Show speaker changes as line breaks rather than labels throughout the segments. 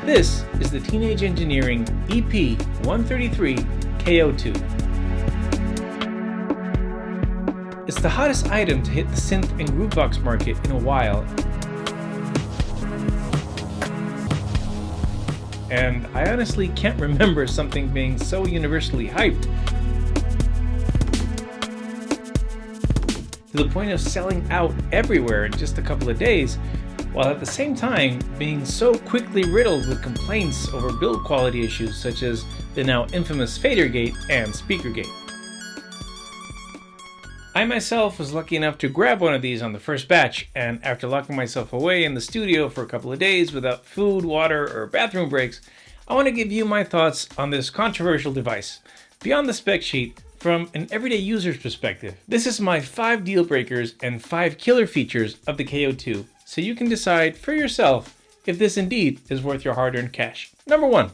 This is the Teenage Engineering EP-133 KO2. It's the hottest item to hit the synth and groovebox market in a while. And I honestly can't remember something being so universally hyped to the point of selling out everywhere in just a couple of days, while at the same time being so quickly riddled with complaints over build quality issues such as the now infamous Fadergate and Speakergate. I myself was lucky enough to grab one of these on the first batch, and after locking myself away in the studio for a couple of days without food, water, or bathroom breaks, I want to give you my thoughts on this controversial device, beyond the spec sheet, from an everyday user's perspective. This is my 5 deal breakers and 5 killer features of the KO2, so you can decide for yourself if this indeed is worth your hard-earned cash. Number 1,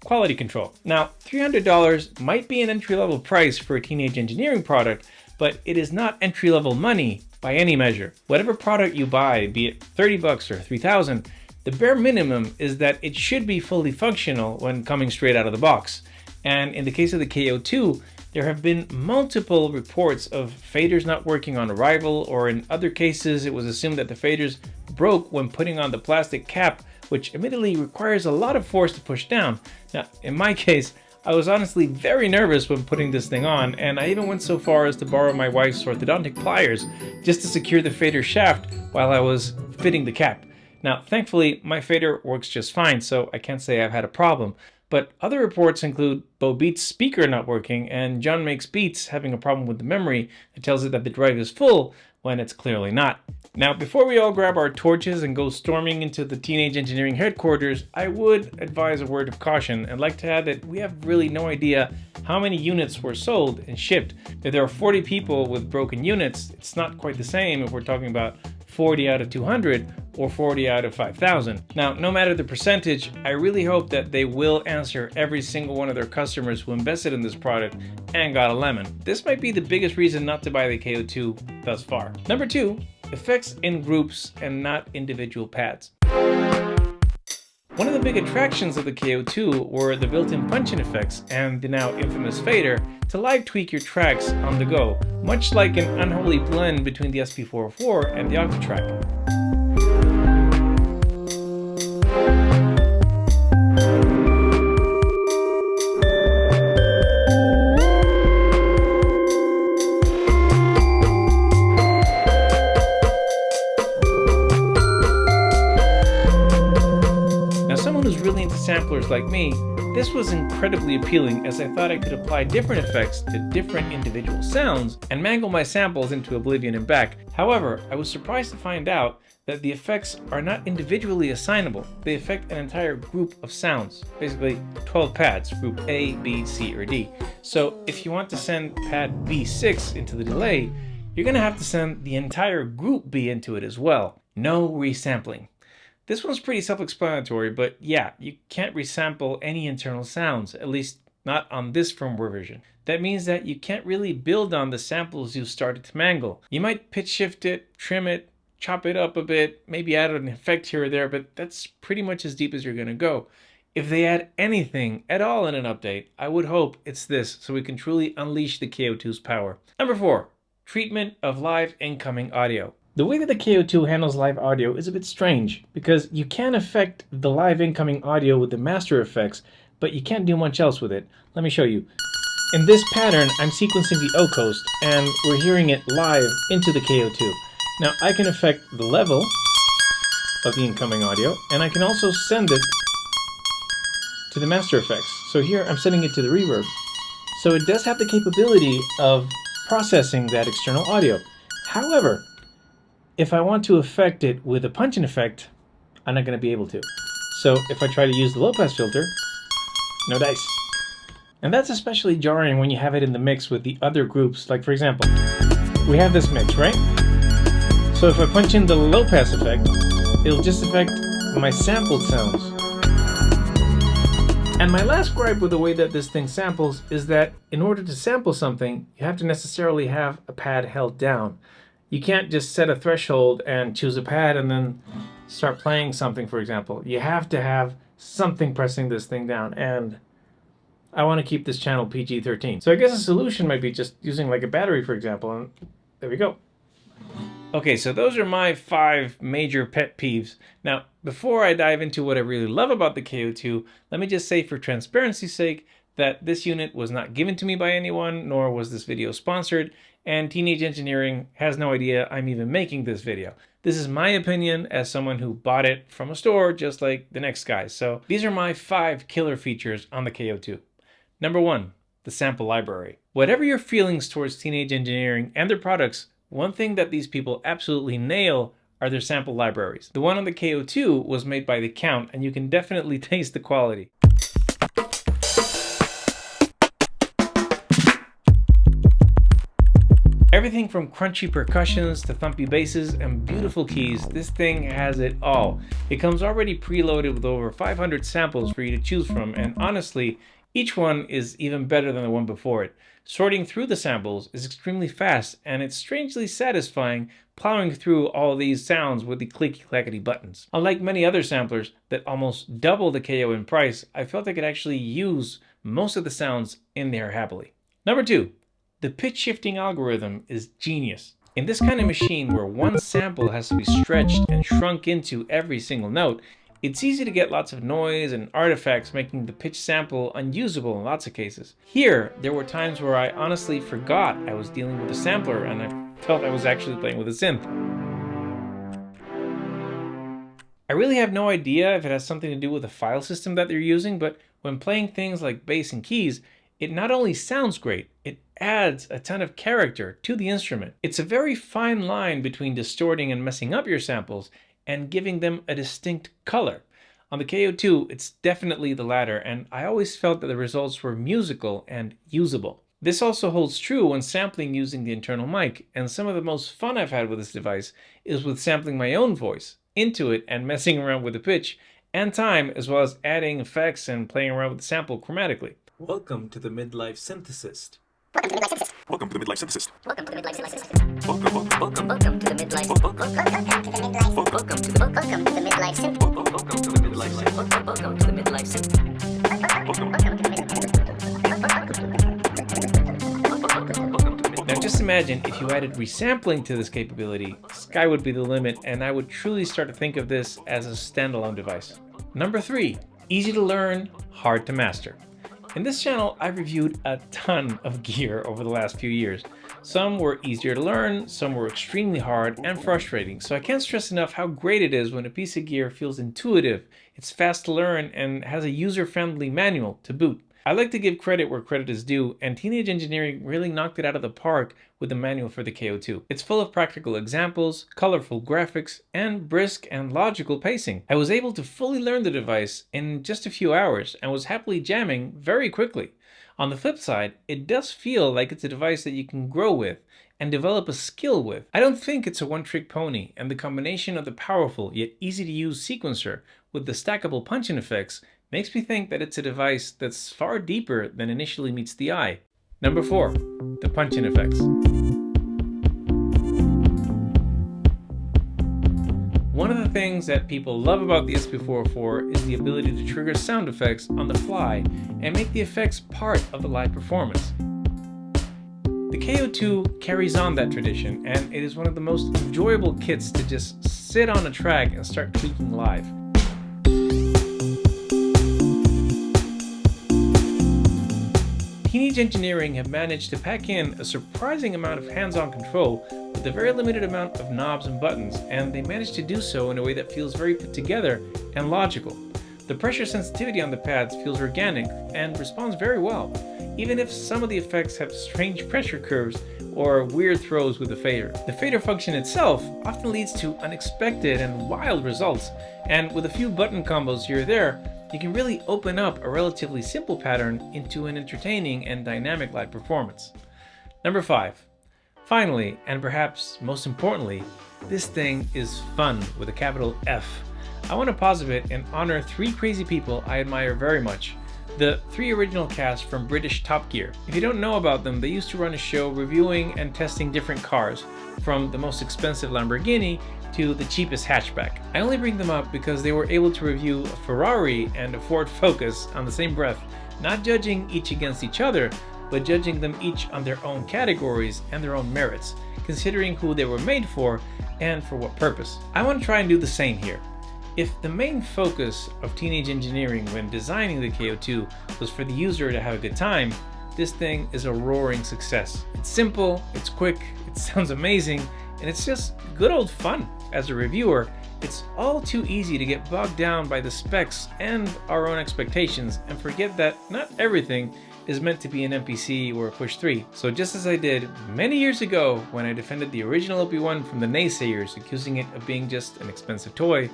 quality control. Now, $300 might be an entry-level price for a teenage engineering product, but it is not entry-level money by any measure. Whatever product you buy, be it $30 or $3,000, the bare minimum is that it should be fully functional when coming straight out of the box. And in the case of the KO2, there have been multiple reports of faders not working on arrival, or in other cases it was assumed that the faders broke when putting on the plastic cap, which admittedly requires a lot of force to push down. Now, in my case, I was honestly very nervous when putting this thing on, and I even went so far as to borrow my wife's orthodontic pliers just to secure the fader shaft while I was fitting the cap. Now, thankfully, my fader works just fine, so I can't say I've had a problem. But other reports include Bo Beats' speaker not working and John Makes Beats having a problem with the memory that tells it that the drive is full when it's clearly not. Now, before we all grab our torches and go storming into the Teenage Engineering headquarters, I would advise a word of caution and like to add that we have really no idea how many units were sold and shipped. If there are 40 people with broken units, it's not quite the same if we're talking about 40 out of 200 or 40 out of 5,000. Now, no matter the percentage, I really hope that they will answer every single one of their customers who invested in this product and got a lemon. This might be the biggest reason not to buy the KO2 thus far. Number 2, effects in groups and not individual pads. One of the big attractions of the KO2 were the built-in punch-in effects and the now infamous fader to live tweak your tracks on the go, much like an unholy blend between the SP404 and the Octatrack. Samplers like me, this was incredibly appealing as I thought I could apply different effects to different individual sounds and mangle my samples into oblivion and back. However, I was surprised to find out that the effects are not individually assignable. They affect an entire group of sounds, basically 12 pads, group A, B, C, or D. So if you want to send pad B6 into the delay, you're going to have to send the entire group B into it as well. No resampling. This one's pretty self-explanatory, but yeah, you can't resample any internal sounds, at least not on this firmware version. That means that you can't really build on the samples you started to mangle. You might pitch shift it, trim it, chop it up a bit, maybe add an effect here or there, but that's pretty much as deep as you're gonna go. If they add anything at all in an update, I would hope it's this, so we can truly unleash the KO2's power. Number 4, treatment of live incoming audio. The way that the KO2 handles live audio is a bit strange, because you can affect the live incoming audio with the master effects, but you can't do much else with it. Let me show you. In this pattern, I'm sequencing the O coast, and we're hearing it live into the KO2. Now, I can affect the level of the incoming audio, and I can also send it to the master effects. So here, I'm sending it to the reverb. So it does have the capability of processing that external audio. However, if I want to affect it with a punch-in effect, I'm not going to be able to. So if I try to use the low-pass filter, no dice. And that's especially jarring when you have it in the mix with the other groups. Like for example, we have this mix, right? So if I punch in the low-pass effect, it'll just affect my sampled sounds. And my last gripe with the way that this thing samples is that in order to sample something, you have to necessarily have a pad held down. You can't just set a threshold and choose a pad and then start playing something, for example. You have to have something pressing this thing down, and I want to keep this channel PG-13. So I guess a solution might be just using like a battery, for example, and there we go. Okay, so those are my 5 major pet peeves. Now, before I dive into what I really love about the KO2, let me just say for transparency's sake that this unit was not given to me by anyone, nor was this video sponsored, and Teenage Engineering has no idea I'm even making this video. This is my opinion as someone who bought it from a store just like the next guy. So these are my 5 killer features on the KO2. Number 1, the sample library. Whatever your feelings towards Teenage Engineering and their products, one thing that these people absolutely nail are their sample libraries. The one on the KO2 was made by The Count, and you can definitely taste the quality. Everything from crunchy percussions to thumpy basses and beautiful keys, this thing has it all. It comes already preloaded with over 500 samples for you to choose from, and honestly, each one is even better than the one before it. Sorting through the samples is extremely fast, and it's strangely satisfying plowing through all of these sounds with the clicky-clackety buttons. Unlike many other samplers that almost double the KO in price, I felt I could actually use most of the sounds in there happily. Number 2, the pitch shifting algorithm is genius. In this kind of machine where one sample has to be stretched and shrunk into every single note, it's easy to get lots of noise and artifacts, making the pitch sample unusable in lots of cases. Here, there were times where I honestly forgot I was dealing with a sampler and I felt I was actually playing with a synth. I really have no idea if it has something to do with the file system that they're using, but when playing things like bass and keys, it not only sounds great, it adds a ton of character to the instrument. It's a very fine line between distorting and messing up your samples and giving them a distinct color. On the KO2, it's definitely the latter, and I always felt that the results were musical and usable. This also holds true when sampling using the internal mic, and some of the most fun I've had with this device is with sampling my own voice into it and messing around with the pitch and time, as well as adding effects and playing around with the sample chromatically. Welcome to the Midlife Synthesist.
Welcome to the Midlife Synthesis.
Welcome to the Midlife Synthesis. Welcome to the Midlife. Welcome to the Midlife. Welcome to the Midlife Synthesis. Welcome to the Midlife Synthesis. Welcome to the Midlife Synthesis.
Now just imagine if you added resampling to this capability, sky would be the limit, and I would truly start to think of this as a standalone device. Number 3, easy to learn, hard to master. In this channel, I've reviewed a ton of gear over the last few years. Some were easier to learn, some were extremely hard and frustrating, so I can't stress enough how great it is when a piece of gear feels intuitive, it's fast to learn, and has a user-friendly manual to boot. I like to give credit where credit is due, and Teenage Engineering really knocked it out of the park with the manual for the KO2. It's full of practical examples, colorful graphics, and brisk and logical pacing. I was able to fully learn the device in just a few hours and was happily jamming very quickly. On the flip side, it does feel like it's a device that you can grow with and develop a skill with. I don't think it's a one-trick pony, and the combination of the powerful yet easy-to-use sequencer with the stackable punch-in effects makes me think that it's a device that's far deeper than initially meets the eye. Number 4, the punch-in effects. One of the things that people love about the SP404 is the ability to trigger sound effects on the fly and make the effects part of the live performance. The KO2 carries on that tradition, and it is one of the most enjoyable kits to just sit on a track and start tweaking live. Teenage Engineering have managed to pack in a surprising amount of hands-on control with a very limited amount of knobs and buttons, and they managed to do so in a way that feels very put together and logical. The pressure sensitivity on the pads feels organic and responds very well, even if some of the effects have strange pressure curves or weird throws with the fader. The fader function itself often leads to unexpected and wild results, and with a few button combos here or there, you can really open up a relatively simple pattern into an entertaining and dynamic live performance. Number 5. Finally, and perhaps most importantly, this thing is fun with a capital F. I want to pause a bit and honor 3 crazy people I admire very much. the 3 original cast from British Top Gear. If you don't know about them, they used to run a show reviewing and testing different cars, from the most expensive Lamborghini to the cheapest hatchback. I only bring them up because they were able to review a Ferrari and a Ford Focus on the same breath, not judging each against each other, but judging them each on their own categories and their own merits, considering who they were made for and for what purpose. I want to try and do the same here. If the main focus of Teenage Engineering when designing the KO2 was for the user to have a good time, this thing is a roaring success. It's simple, it's quick, it sounds amazing, and it's just good old fun. As a reviewer, it's all too easy to get bogged down by the specs and our own expectations and forget that not everything is meant to be an MPC or a Push 3. So just as I did many years ago when I defended the original OP1 from the naysayers accusing it of being just an expensive toy,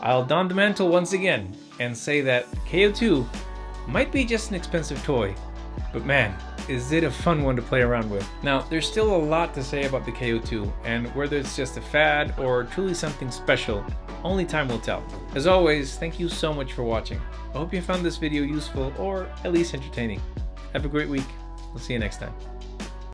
I'll don the mantle once again and say that KO2 might be just an expensive toy, but man, is it a fun one to play around with. Now, there's still a lot to say about the KO2, and whether it's just a fad or truly something special, only time will tell. As always, thank you so much for watching. I hope you found this video useful or at least entertaining. Have a great week. We'll see you next time.